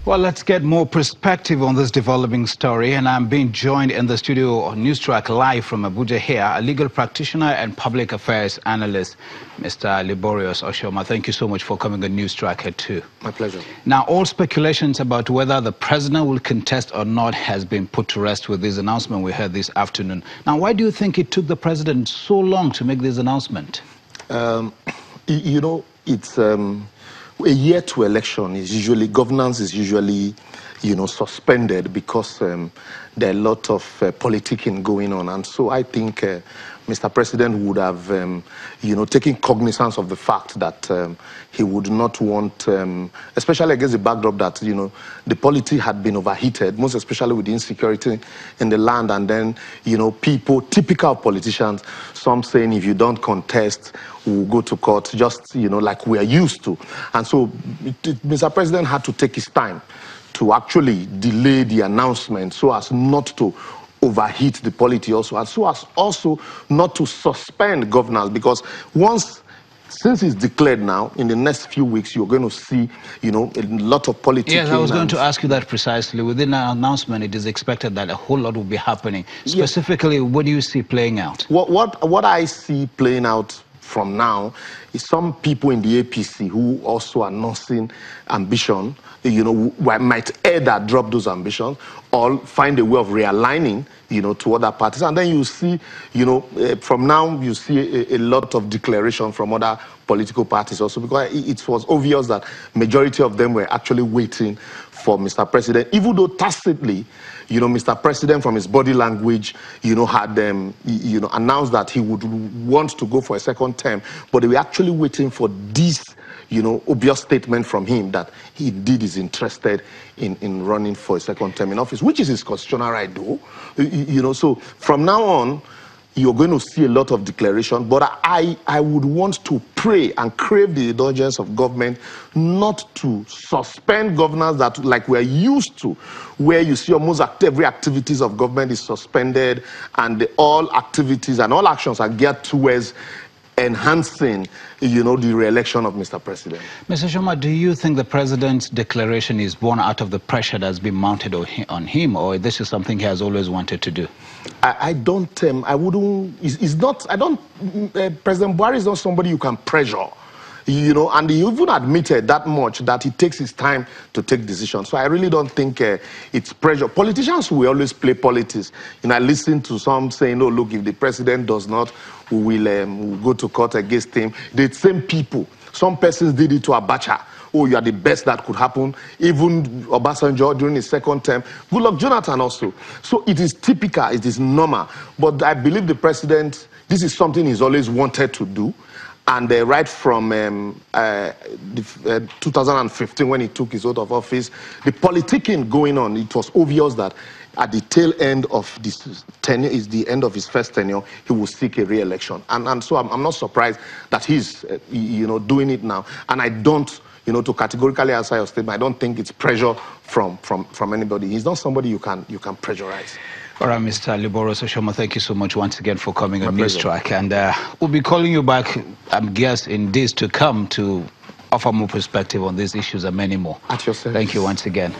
Well, let's get more perspective on this developing story, and I'm being joined in the studio on Newstrack live from Abuja here, a legal practitioner and public affairs analyst, Mr. Liborius Oshoma. Thank you so much for coming on Newstrack here too. My pleasure. Now, all speculations about whether the president will contest or not has been put to rest with this announcement we heard this afternoon. Now, why do you think it took the president so long to make this announcement? You know, it's a year to election is usually, governance is usually, suspended because there are a lot of politicking going on. And so I think Mr. President would have, taken cognizance of the fact that he would not want, especially against the backdrop that, the polity had been overheated, most especially with the insecurity in the land. And then, people, typical politicians, some saying if you don't contest, we'll go to court, just, like we are used to. And so Mr. President had to take his time to actually delay the announcement so as not to overheat the polity also, and so as also not to suspend governance, because since it's declared now, in the next few weeks, you're going to see, a lot of politics. Yes, I was going to ask you that precisely. Within an announcement, it is expected that a whole lot will be happening. Specifically, what do you see playing out? What I see playing out from now is some people in the APC who also are announcing ambition, might either drop those ambitions or find a way of realigning, to other parties. And then you see, from now, you see a lot of declaration from other political parties also, because it was obvious that majority of them were actually waiting for Mr. President, even though tacitly, Mr. President, from his body language, had announced that he would want to go for a second term, but they were actually waiting for this, obvious statement from him that he indeed is interested in running for a second term in office, which is his constitutional right, though. So from now on, you're going to see a lot of declaration, but I would want to pray and crave the indulgence of government not to suspend governance that, like we're used to, where you see almost every activities of government is suspended, and all activities and all actions are geared towards enhancing, the re-election of Mr. President. Mr. Shoma, do you think the president's declaration is born out of the pressure that's been mounted on him, or this is something he has always wanted to do? President Buhari is not somebody you can pressure. And he even admitted that much, that he takes his time to take decisions. So I really don't think it's pressure. Politicians will always play politics. I listen to some saying, oh, look, if the president does not, we will go to court against him. The same people, some persons did it to Abacha. Oh, you are the best that could happen. Even Obasanjo during his second term. Goodluck Jonathan also. So it is typical, it is normal. But I believe the president, this is something he's always wanted to do. And right from 2015, when he took his oath of office, the politicking going on, it was obvious that at the tail end of this tenure, is the end of his first tenure, he will seek a re-election. And so I'm not surprised that he's, doing it now. And I don't, to categorically answer your statement, I don't think it's pressure from anybody. He's not somebody you can pressurize. All right, Mr. Liborius Oshoma, thank you so much once again for coming on Newstrack. And we'll be calling you back, I guess, in days to come to offer more perspective on these issues and many more. At your service. Thank you once again.